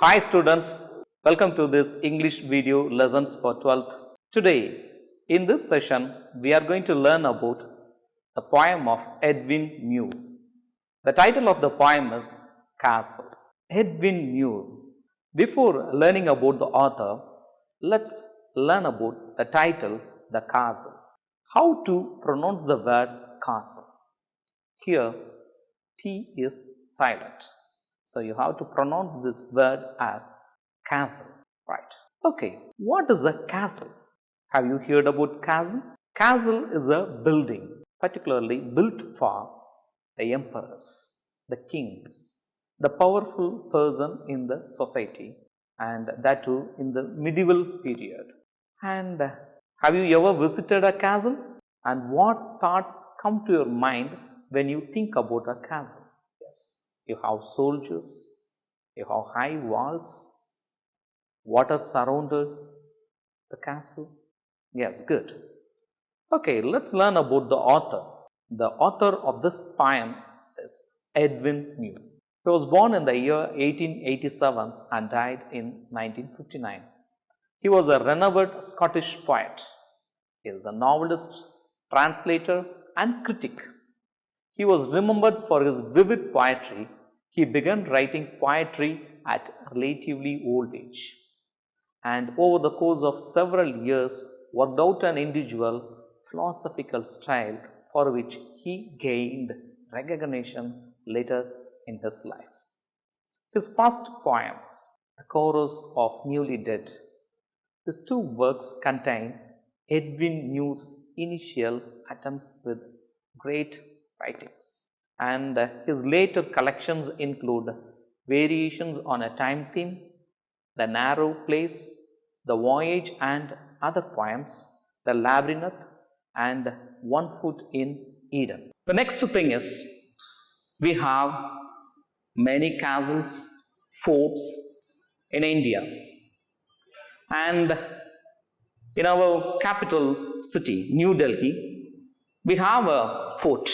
Hi students, welcome to this English video lessons for 12th. Today, in this session, we are going to learn about the poem of Edwin Muir. The title of the poem is Castle. Edwin Muir. Before learning about the author, let's learn about the title, the castle. How to pronounce the word castle? Here, T is silent. So you have to pronounce this word as castle, right? Okay, what is a castle? Have you heard about castle? Castle is a building, particularly built for the emperors, the kings, the powerful person in the society, and that too in the medieval period. And have you ever visited a castle? And what thoughts come to your mind when you think about a castle? Yes. You have soldiers, you have high walls, water surrounded the castle. Yes, good. Okay, let's learn about the author. The author of this poem is Edwin Muir. He was born in the year 1887 and died in 1959. He was a renowned Scottish poet. He is a novelist, translator, and critic. He was remembered for his vivid poetry. He began writing poetry at relatively old age, and over the course of several years worked out an individual philosophical style for which he gained recognition later in his life. His first poems, The Chorus of Newly Dead, these two works contain Edwin Muir's initial attempts with great writings, and his later collections include Variations on a Time Theme, The Narrow Place, The Voyage and Other Poems, The Labyrinth, and One Foot in Eden. The next thing is, we have many castles, forts in India, and in our capital city, New Delhi, we have a fort.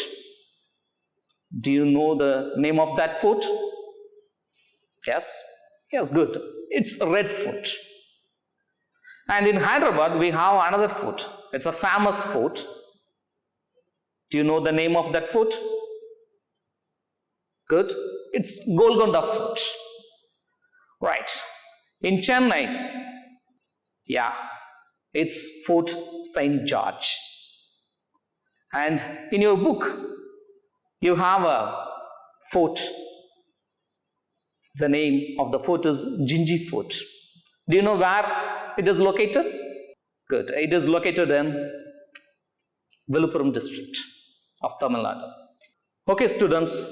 Do you know the name of that fort? Yes? Yes, good. It's Red Fort. And in Hyderabad, we have another fort. It's a famous fort. Do you know the name of that fort? Good. It's Golconda Fort. Right. In Chennai, yeah, it's Fort St. George. And in your book, you have a fort. The name of the fort is Jinji Fort. Do you know where it is located? Good. It is located in Viluppuram district of Tamil Nadu. Okay, students,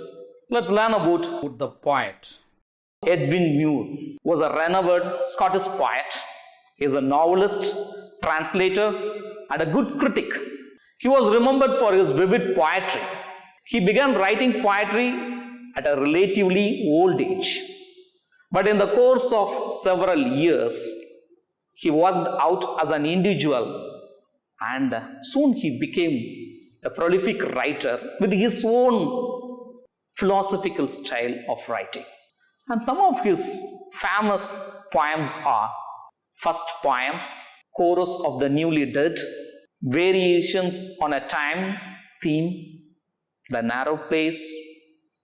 let's learn about the poet. Edwin Muir was a renowned Scottish poet. He is a novelist, translator, and a good critic. He was remembered for his vivid poetry. He began writing poetry at a relatively old age, but in the course of several years, he worked out as an individual, and soon he became a prolific writer with his own philosophical style of writing. And some of his famous poems are First Poems, Chorus of the Newly Dead, Variations on a Time Theme, The Narrow Place,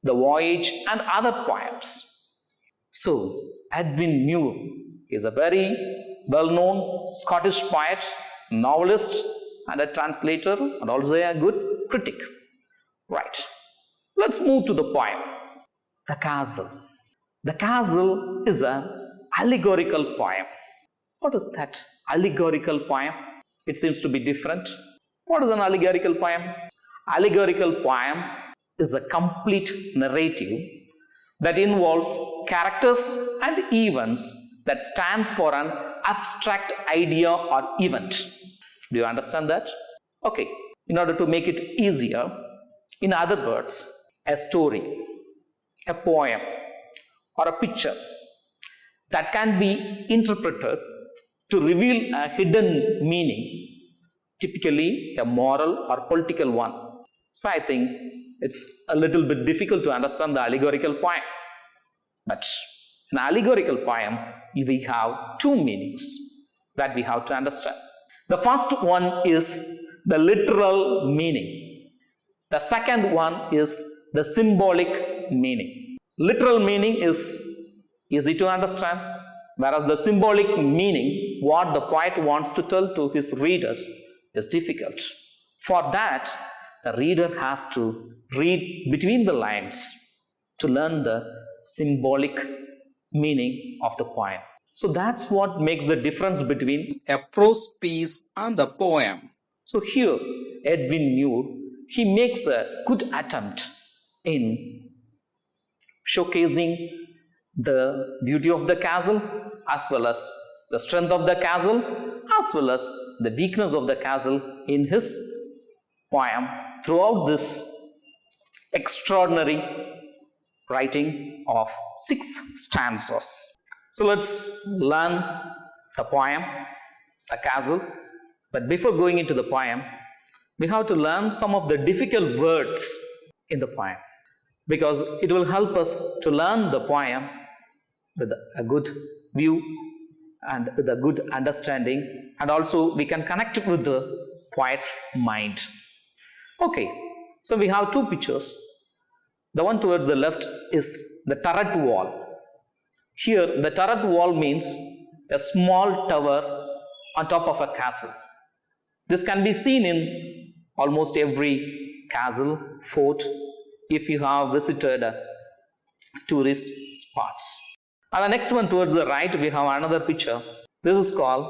The Voyage, and other poems. So, Edwin Muir is a very well-known Scottish poet, novelist, and a translator, and also a good critic. Right. Let's move to the poem. The Castle. The Castle is an allegorical poem. What is that allegorical poem? It seems to be different. What is an allegorical poem? Allegorical poem is a complete narrative that involves characters and events that stand for an abstract idea or event. Do you understand that? Okay. In order to make it easier, in other words, a story, a poem, or a picture that can be interpreted to reveal a hidden meaning, typically a moral or political one. So I think it's a little bit difficult to understand the allegorical poem. But In allegorical poem, we have two meanings that we have to understand. The first one is the literal meaning. The second one is the symbolic meaning. Literal meaning is easy to understand, whereas the symbolic meaning, what the poet wants to tell to his readers, is difficult. For that, the reader has to read between the lines to learn the symbolic meaning of the poem. So that's what makes the difference between a prose piece and a poem. So here, Edwin Muir, he makes a good attempt in showcasing the beauty of the castle, as well as the strength of the castle, as well as the weakness of the castle in his poem throughout this extraordinary writing of 6 stanzas. So let's learn the poem, the castle. But before going into the poem, we have to learn some of the difficult words in the poem, because it will help us to learn the poem with a good view and with a good understanding, and also we can connect with the poet's mind. Okay, so we have 2 pictures. The one towards the left is the turret wall. Here, the turret wall means a small tower on top of a castle. This can be seen in almost every castle, fort, if you have visited tourist spots. And the next one towards the right, we have another picture. This is called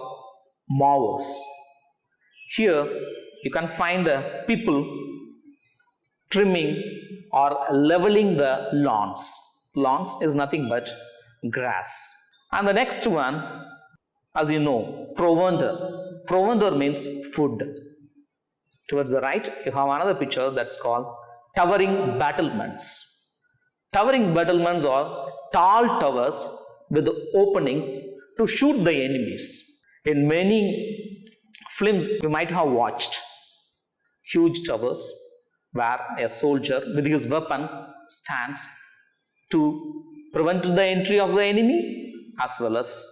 mowers. Here, you can find people trimming or leveling the lawns. Lawns is nothing but grass. And the next one, as you know, provender. Provender means food. Towards the right, you have another picture that's called towering battlements. Towering battlements are tall towers with openings to shoot the enemies. In many films you might have watched huge towers where a soldier with his weapon stands to prevent the entry of the enemy, as well as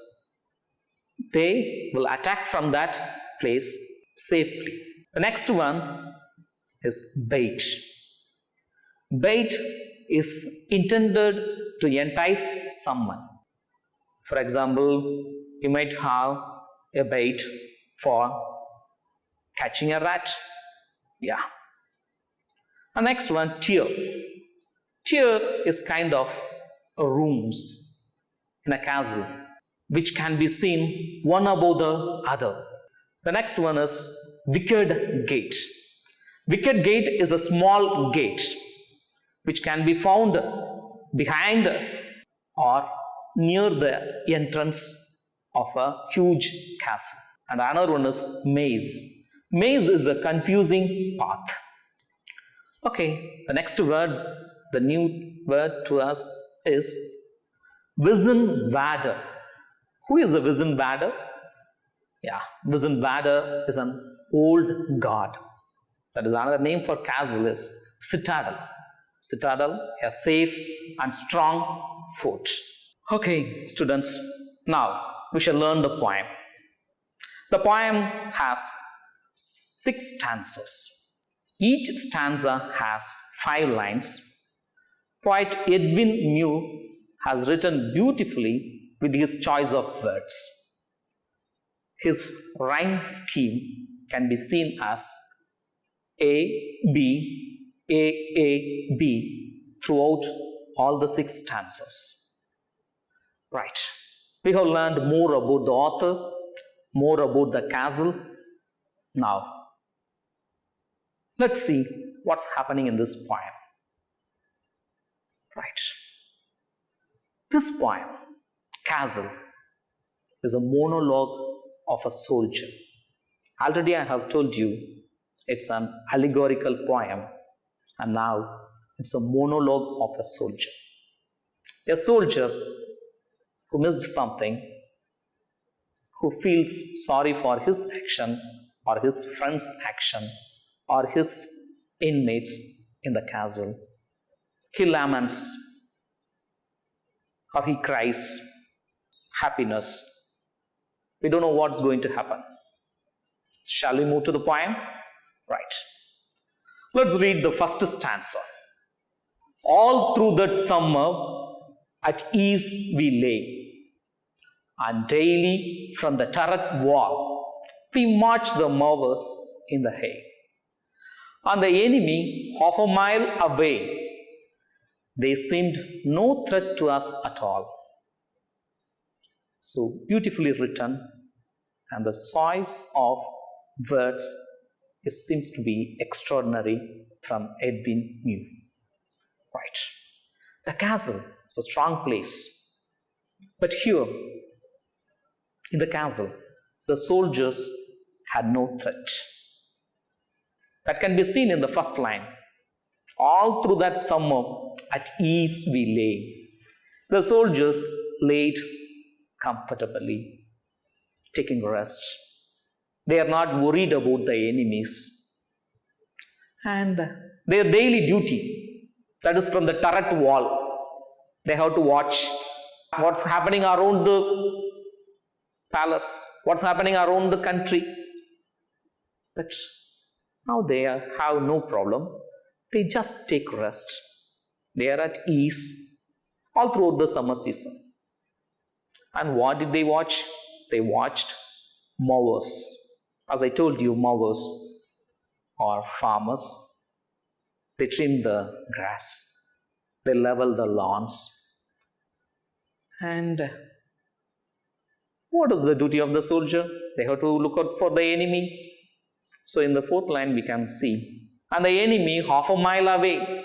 they will attack from that place safely. The next one is bait. Bait is intended to entice someone. For example, you might have a bait for catching a rat. Yeah. The next one, tier. Tier is kind of rooms in a castle which can be seen one above the other. The next one is wicket gate. Wicket gate is a small gate which can be found behind or near the entrance of a huge castle. And another one is maze. Maze is a confusing path. Okay, the next word, the new word to us is Wizenwader. Who is a Wizenwader? Yeah, Wizenwader is an old god. That is another name for castle is citadel. Citadel, a safe and strong fort. Okay, students, now we shall learn the poem. The poem has 6 stanzas. Each stanza has 5 lines. Poet Edwin Muir has written beautifully with his choice of words. His rhyme scheme can be seen as A, B, A, B throughout all the 6 stanzas. Right. We have learned more about the author, more about the castle. Now, let's see what's happening in this poem. Right. This poem, Castle, is a monologue of a soldier. Already I have told you it's an allegorical poem, and now it's a monologue of a soldier. A soldier who missed something, who feels sorry for his action or his friend's action or his inmates in the castle. He laments or he cries happiness. We don't know what's going to happen. Shall we move to the poem? Right. Let's read the first stanza. All through that summer at ease we lay, and daily from the turret wall we marched the mowers in the hay. And the enemy half a mile away, they seemed no threat to us at all. So beautifully written, and the choice of words seems to be extraordinary from Edwin Mew. Right. The castle is a strong place. But here, in the castle, the soldiers had no threat. That can be seen in the first line. All through that summer, at ease we lay. The soldiers laid comfortably, taking rest. They are not worried about the enemies. And their daily duty, that is from the turret wall, they have to watch what's happening around the palace, what's happening around the country. But now they have no problem. They just take rest. They are at ease all throughout the summer season. And what did they watch? They watched mowers. As I told you, mowers are farmers. They trim the grass. They level the lawns. And what is the duty of the soldier? They have to look out for the enemy. So in the fourth line we can see, and the enemy half a mile away.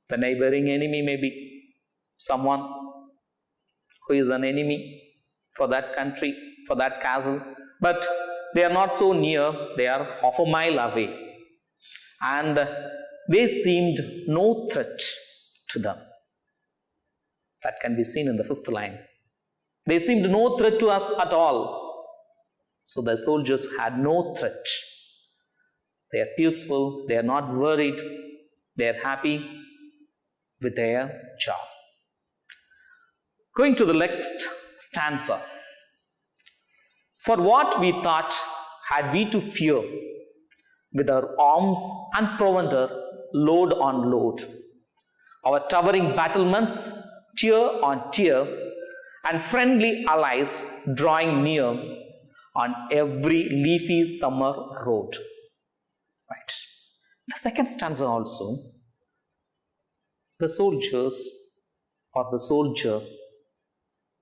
The neighboring enemy may be someone who is an enemy for that country, for that castle. But they are not so near, they are half a mile away. And they seemed no threat to them. That can be seen in the fifth line. They seemed no threat to us at all. So the soldiers had no threat. They are peaceful, they are not worried, they are happy with their job. Going to the next stanza. For what we thought had we to fear, with our arms and provender load on load, our towering battlements tier on tier, and friendly allies drawing near on every leafy summer road. Right. The second stanza also, the soldiers or the soldier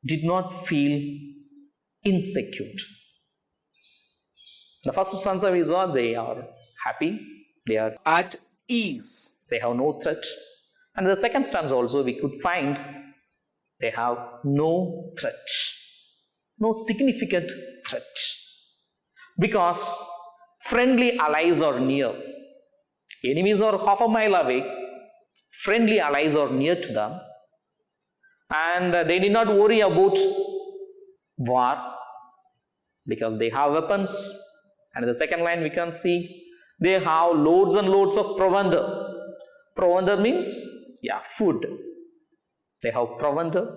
did not feel insecure. The first stanza we saw, they are happy, they are at ease, they have no threat. And the second stanza also we could find they have no threat, no significant threat, because friendly allies are near. Enemies are half a mile away, friendly allies are near to them, and they did not worry about war because they have weapons. And in the second line we can see they have loads and loads of provender. Provender means, food. They have provender,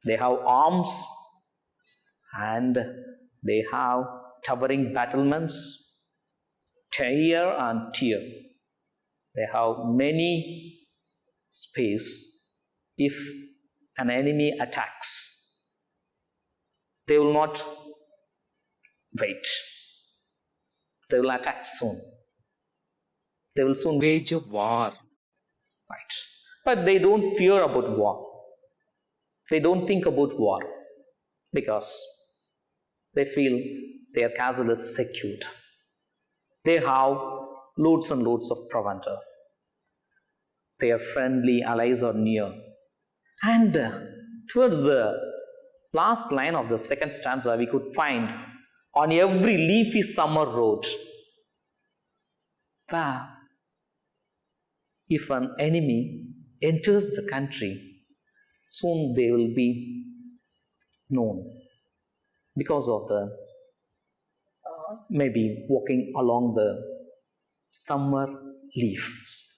they have arms, and they have towering battlements, tier and tier. They have many space. If an enemy attacks, they will not wait. They will attack soon. They will soon wage a war. Right. But they don't fear about war. They don't think about war because they feel their castle is secured. They have loads and loads of provender. Their friendly allies are near. And towards the last line of the second stanza, we could find on every leafy summer road, if an enemy enters the country, soon they will be known because of the maybe walking along the summer leaves,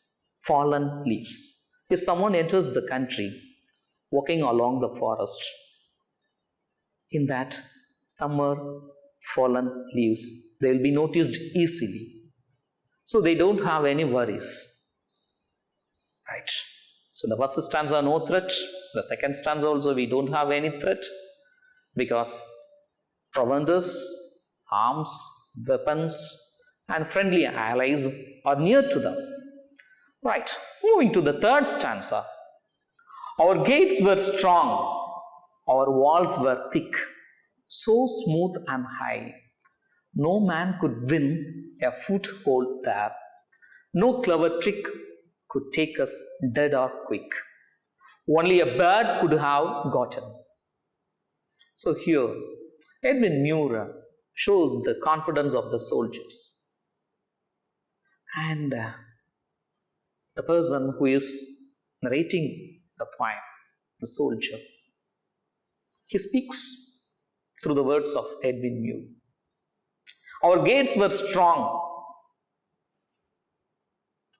fallen leaves. If someone enters the country, walking along the forest. In that summer fallen leaves, they will be noticed easily. So they don't have any worries. Right. So the first stanza, no threat. The second stanza also, we don't have any threat because provenders, arms, weapons, and friendly allies are near to them. Right. Moving to the third stanza. Our gates were strong, our walls were thick, so smooth and high. No man could win a foothold there. No clever trick could take us dead or quick. Only a bird could have gotten. So here, Edwin Muir shows the confidence of the soldiers. And the person who is narrating the poem, the soldier, he speaks through the words of Edwin Muir. Our gates were strong.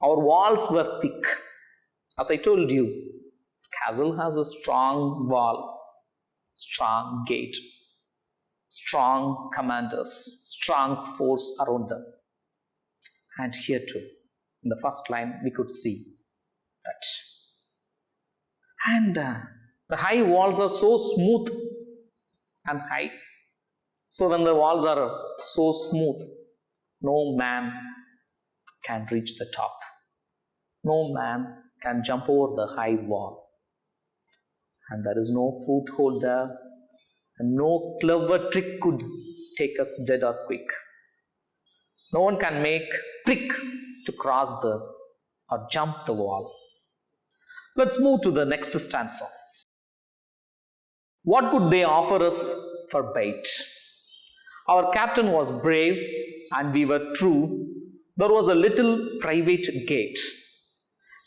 Our walls were thick. As I told you, castle has a strong wall, strong gate, strong commanders, strong force around them. And here too, in the first line, we could see that. And the high walls are so smooth and high. So when the walls are so smooth, no man can reach the top. No man can jump over the high wall. And there is no foothold there. And no clever trick could take us dead or quick. No one can make trick to cross or jump the wall. Let's move to the next stanza. What could they offer us for bait? Our captain was brave and we were true. There was a little private gate,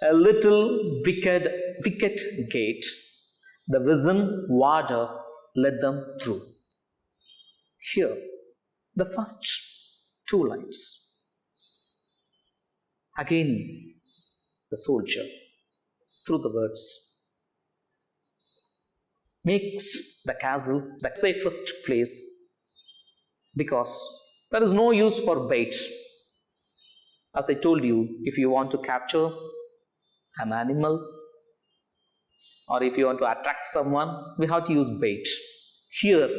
a little wicket gate. The wizened warder led them through. Here, the first two lines. Again, the soldier, through the words, makes the castle the safest place because there is no use for bait. As I told you, if you want to capture an animal or if you want to attract someone, we have to use bait. Here,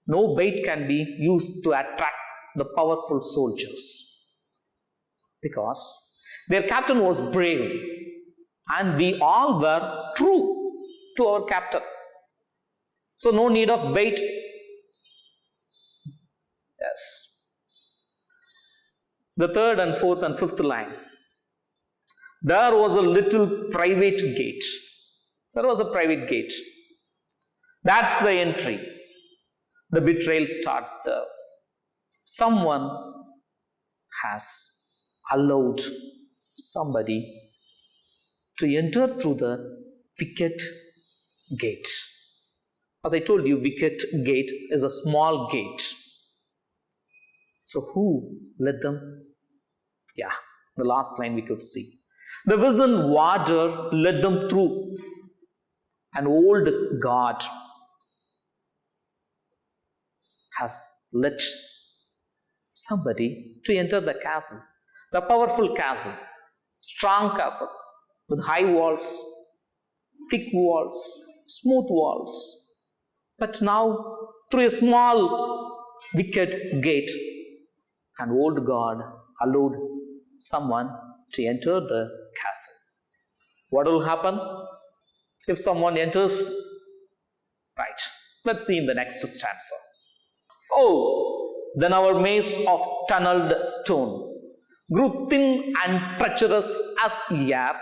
no bait can be used to attract the powerful soldiers because their captain was brave and we all were true to our captain. So no need of bait. Yes. The third and fourth and fifth line. There was a little private gate. There was a private gate. That's the entry. The betrayal starts there. Someone has allowed somebody to enter through the wicket gate. As I told you, wicket gate is a small gate. So who led them? Yeah, the last line we could see. The wizened warder led them through. An old guard has led somebody to enter the castle. The powerful castle, strong castle with high walls, thick walls, smooth walls. But now, through a small wicket gate, an old guard allowed someone to enter the castle. What will happen if someone enters? Right, let's see in the next stanza. Oh, then our maze of tunneled stone grew thin and treacherous as air.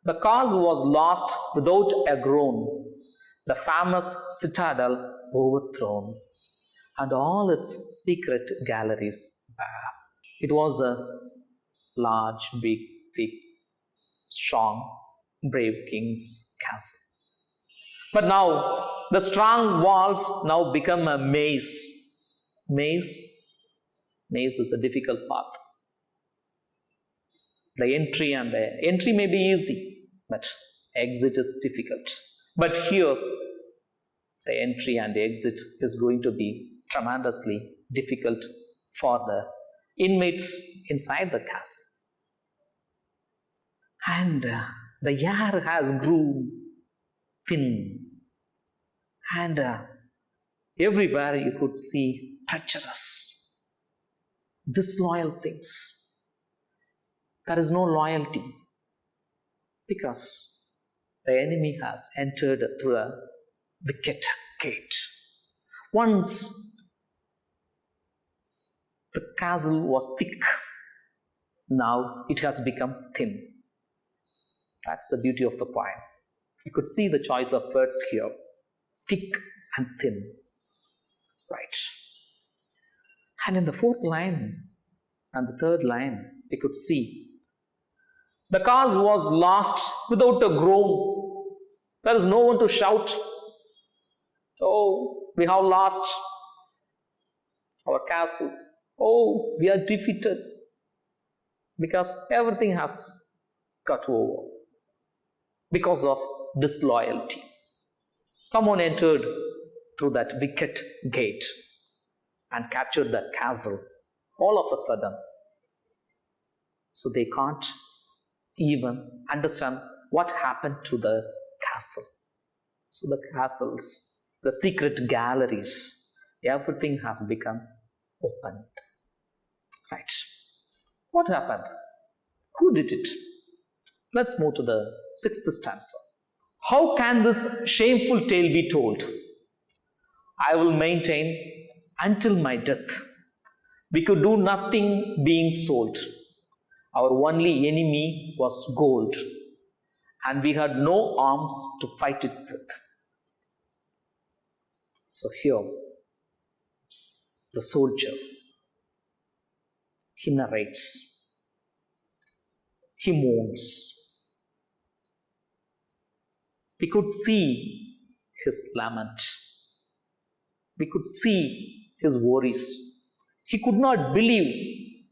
The cause was lost without a groan, the famous citadel overthrown, and all its secret galleries bare. It was a large, big, thick, strong, brave king's castle. But now, the strong walls now become a maze. Maze is a difficult path. The entry may be easy, but exit is difficult. But here, the entry and the exit is going to be tremendously difficult for the inmates inside the castle. And the air has grew thin, and everywhere you could see treacherous, disloyal things. There is no loyalty because the enemy has entered through a wicket gate. Once the castle was thick, now it has become thin. That's the beauty of the poem. You could see the choice of words here, thick and thin. Right. And in the fourth line and the third line, you could see the cause was lost without a groan. There is no one to shout, "Oh, we have lost our castle. Oh, we are defeated," because everything has got over because of disloyalty. Someone entered through that wicket gate and captured that castle all of a sudden. So they can't even understand what happened to the castle. So the castles, the secret galleries, everything has become opened. Right. What happened? Who did it? Let's move to the sixth stanza. How can this shameful tale be told? I will maintain until my death. We could do nothing being sold. Our only enemy was gold, and we had no arms to fight it with. So here, the soldier, he narrates, he mourns. We could see his lament. We could see his worries. He could not believe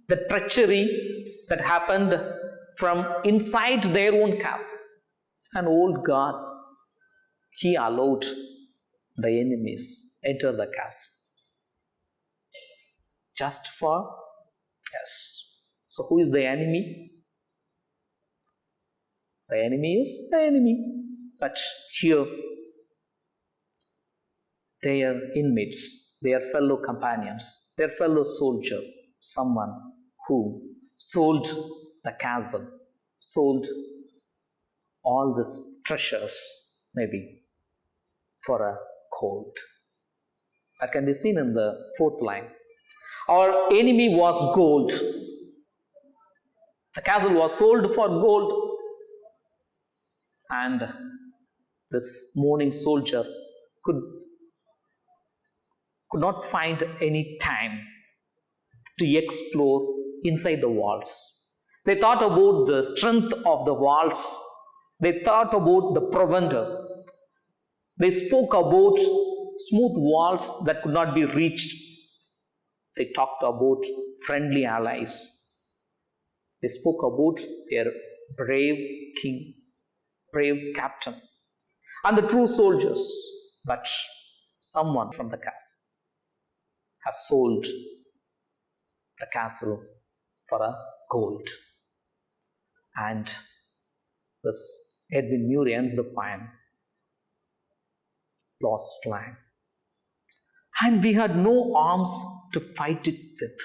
the treachery that happened from inside their own castle. And old God, he allowed the enemies enter the castle. Just for, yes. So who is the enemy? The enemy is the enemy. But here, their inmates, their fellow companions, their fellow soldier, someone who sold the castle, sold all these treasures, maybe, for a gold. That can be seen in the fourth line. Our enemy was gold. The castle was sold for gold. And this mourning soldier could not find any time to explore inside the walls. They thought about the strength of the walls. They thought about the provender. They spoke about smooth walls that could not be reached. They talked about friendly allies. They spoke about their brave king, brave captain, and the true soldiers. But someone from the castle has sold the castle for a gold. And this Edwin Muir ends the poem, lost land. And we had no arms to fight it with.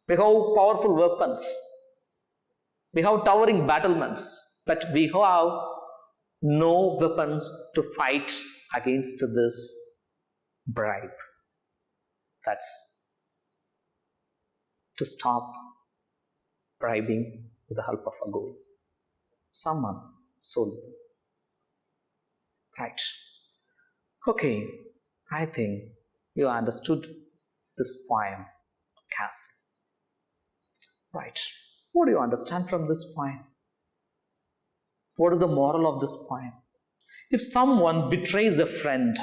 We have powerful weapons. We have towering battlements, but we have no weapons to fight against this bribe. That's to stop bribing with the help of a gold. Someone sold them. Right. Okay, I think you understood this poem, Castle. Right. What do you understand from this poem? What is the moral of this poem? If someone betrays a friend,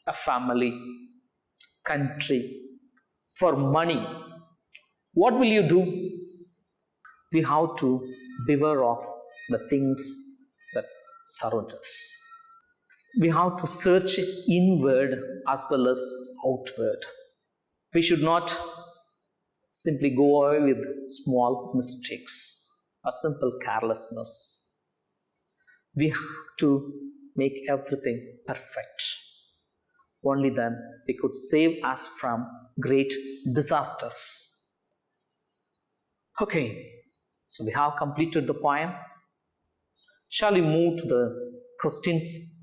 a family, country, for money, what will you do? We have to beware of the things that surround us. We have to search inward as well as outward. We should not simply go away with small mistakes or simple carelessness. We have to make everything perfect. Only then we could save us from great disasters. Okay, so we have completed the poem. Shall we move to the questions?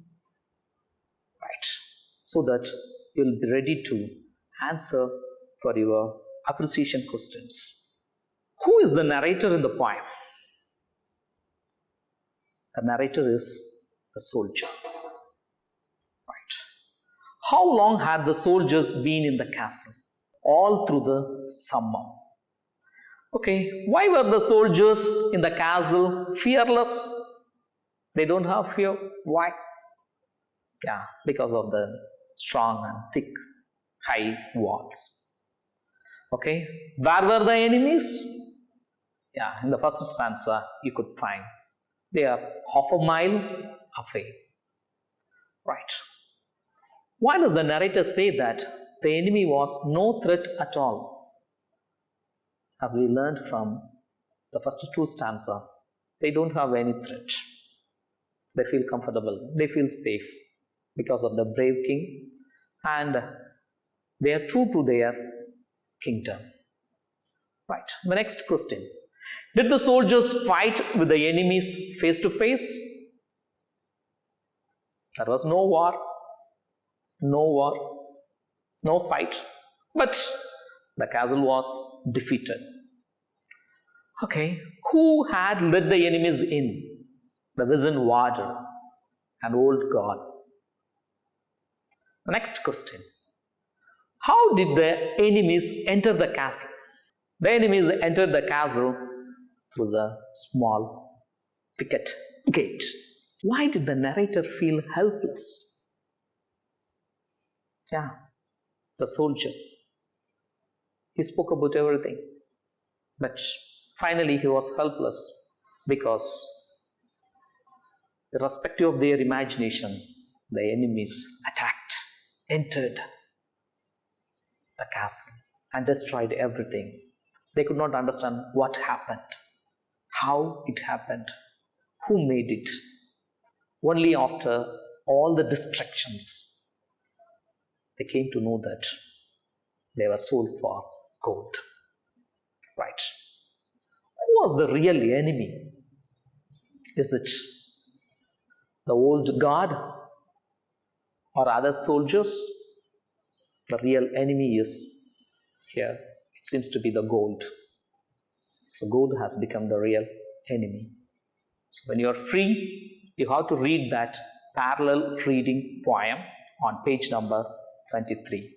Right, so that you will be ready to answer for your appreciation questions. Who is the narrator in the poem? The narrator is the soldier. Right. How long had the soldiers been in the castle? All through the summer. Okay, why were the soldiers in the castle fearless? They don't have fear. Why? Yeah, because of the strong and thick, high walls. Okay, where were the enemies? Yeah, in the first stanza, you could find they are half a mile away. Right. Why does the narrator say that the enemy was no threat at all? As we learned from the first two stanzas, they don't have any threat. They feel comfortable, they feel safe because of the brave king, and they are true to their kingdom. Right. The next question. Did the soldiers fight with the enemies face to face? There was no war, no fight, but the castle was defeated. Okay, who had led the enemies in? The wizened warrior, an old god. Next question. How did the enemies enter the castle? The enemies entered the castle through the small wicket gate. Why did the narrator feel helpless? Yeah, the soldier. He spoke about everything, but finally he was helpless because, irrespective of their imagination, the enemies attacked, entered the castle and destroyed everything. They could not understand what happened, how it happened, who made it. Only after all the distractions, they came to know that they were sold for gold. Right. Who was the real enemy? Is it the old god or other soldiers? The real enemy is here. It seems to be the gold. So gold has become the real enemy. So when you are free, you have to read that parallel reading poem on page number 23.